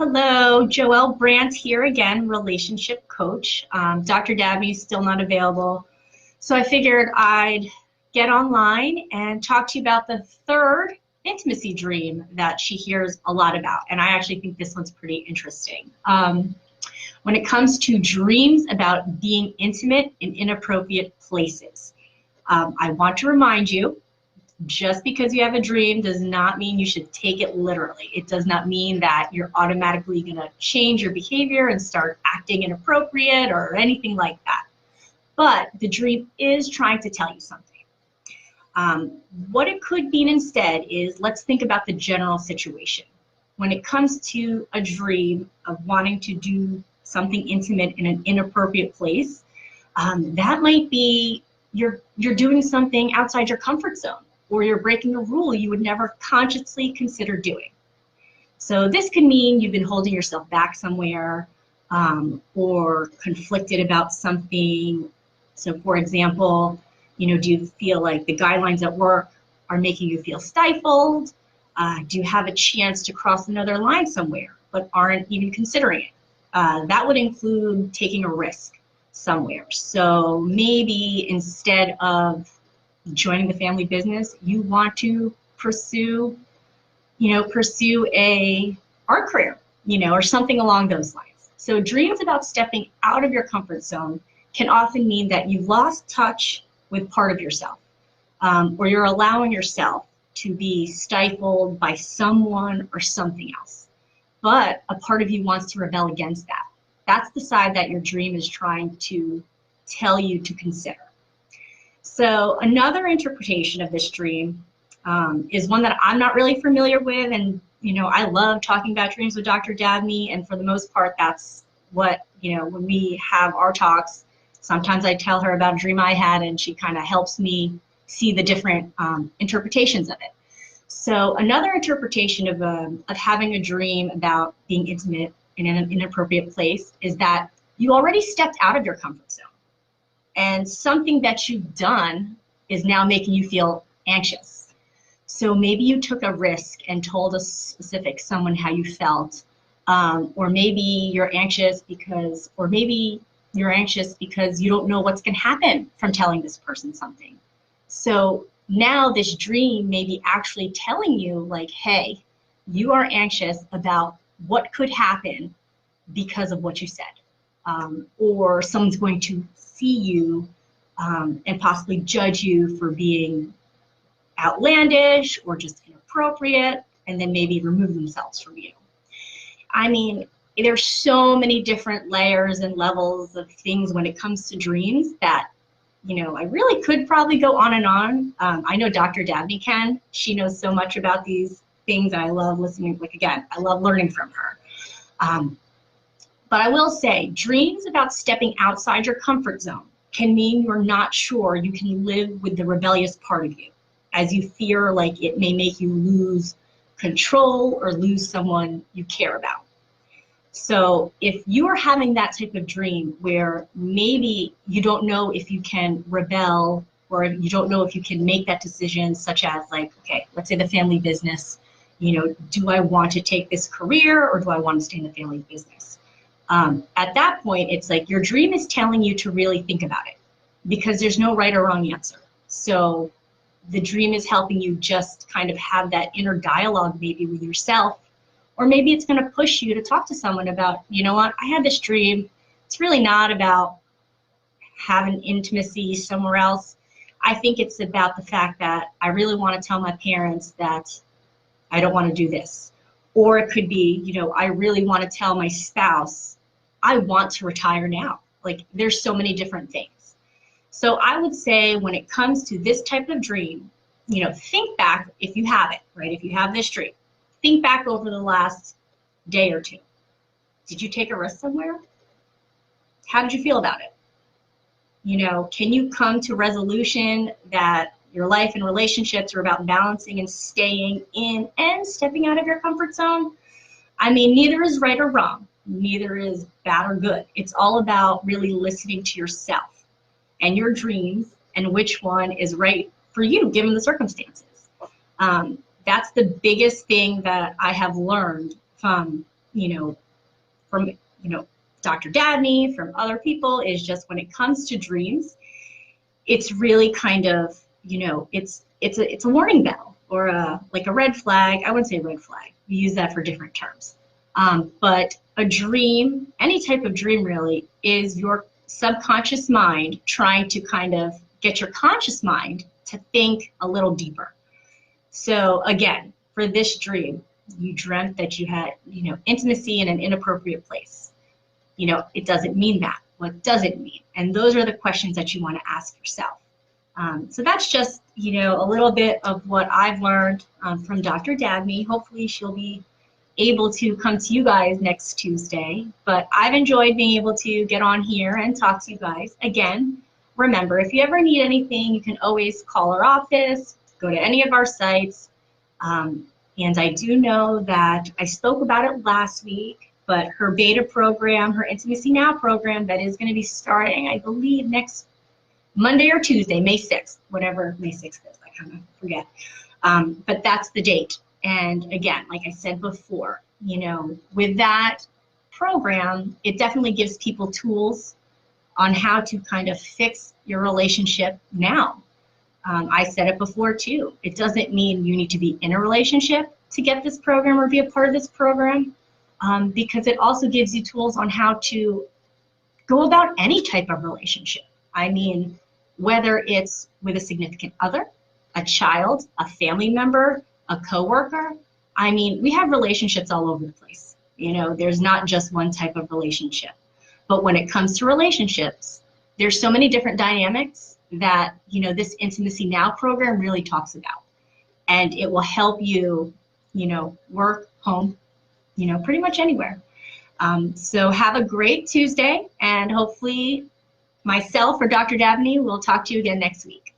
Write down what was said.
Hello, Joelle Brandt here again, relationship coach. Dr. Dabney is still not available, so I figured I'd get online and talk to you about the third intimacy dream that she hears a lot about, and I actually think this one's pretty interesting. When it comes to dreams about being intimate in inappropriate places, I want to remind you, just because you have a dream does not mean you should take it literally. It does not mean that you're automatically going to change your behavior and start acting inappropriate or anything like that. But the dream is trying to tell you something. What it could mean instead is, let's think about the general situation. When it comes to a dream of wanting to do something intimate in an inappropriate place, that might be you're doing something outside your comfort zone, or you're breaking a rule you would never consciously consider doing. So this could mean you've been holding yourself back somewhere, or conflicted about something. So for example, do you feel like the guidelines at work are making you feel stifled? Do you have a chance to cross another line somewhere but aren't even considering it? That would include taking a risk somewhere. So maybe instead of joining the family business, you want to pursue a art career, or something along those lines. So dreams about stepping out of your comfort zone can often mean that you've lost touch with part of yourself, or you're allowing yourself to be stifled by someone or something else. But a part of you wants to rebel against that. That's the side that your dream is trying to tell you to consider. So another interpretation of this dream is one that I'm not really familiar with, and I love talking about dreams with Dr. Dabney, and for the most part, that's what, when we have our talks, sometimes I tell her about a dream I had, and she kind of helps me see the different interpretations of it. So another interpretation of having a dream about being intimate in an inappropriate place is that you already stepped out of your comfort zone, and something that you've done is now making you feel anxious. So maybe you took a risk and told a specific someone how you felt, or maybe you're anxious because you don't know what's going to happen from telling this person something. So now this dream may be actually telling you, like, hey, you are anxious about what could happen because of what you said. Or someone's going to see you and possibly judge you for being outlandish or just inappropriate, and then maybe remove themselves from you. I mean, there's so many different layers and levels of things when it comes to dreams that, I really could probably go on and on. I know Dr. Dabney can. She knows so much about these things, and I love listening. Like, again, I love learning from her. But I will say, dreams about stepping outside your comfort zone can mean you're not sure you can live with the rebellious part of you, as you fear like it may make you lose control or lose someone you care about. So if you are having that type of dream where maybe you don't know if you can rebel, or you don't know if you can make that decision, such as, like, okay, let's say the family business, do I want to take this career or do I want to stay in the family business? At that point, it's like your dream is telling you to really think about it, because there's no right or wrong answer. So the dream is helping you just kind of have that inner dialogue maybe with yourself, or maybe it's going to push you to talk to someone about, what, I had this dream. It's really not about having intimacy somewhere else. I think it's about the fact that I really want to tell my parents that I don't want to do this. Or it could be, I really want to tell my spouse I want to retire now. Like, there's so many different things. So I would say when it comes to this type of dream, think back, if you have it, right? If you have this dream, think back over the last day or two. Did you take a risk somewhere? How did you feel about it? Can you come to resolution that your life and relationships are about balancing and staying in and stepping out of your comfort zone? I mean, neither is right or wrong. Neither is bad or good. It's all about really listening to yourself and your dreams and which one is right for you given the circumstances. That's the biggest thing that I have learned from from, Dr. Dabney, from other people, is just when it comes to dreams, it's really kind of, it's a warning bell, or like a red flag. I wouldn't say red flag. We use that for different terms. But a dream, any type of dream really, is your subconscious mind trying to kind of get your conscious mind to think a little deeper. So again, for this dream, you dreamt that you had, intimacy in an inappropriate place. It doesn't mean that. What does it mean? And those are the questions that you want to ask yourself. So that's just, a little bit of what I've learned from Dr. Dabney. Hopefully she'll be able to come to you guys next Tuesday. But I've enjoyed being able to get on here and talk to you guys. Again, remember, if you ever need anything, you can always call our office, go to any of our sites. And I do know that I spoke about it last week, but her beta program, her Intimacy Now program, that is going to be starting, I believe, next Monday or Tuesday, May 6th, whatever May 6th is, I kind of forget. But that's the date. And again, like I said before, with that program, it definitely gives people tools on how to kind of fix your relationship now. I said it before too. It doesn't mean you need to be in a relationship to get this program or be a part of this program, because it also gives you tools on how to go about any type of relationship. I mean, whether it's with a significant other, a child, a family member, a coworker. I mean, we have relationships all over the place. There's not just one type of relationship. But when it comes to relationships, there's so many different dynamics that, this Intimacy Now program really talks about. And it will help you, work, home, pretty much anywhere. So have a great Tuesday, and hopefully myself or Dr. Dabney will talk to you again next week.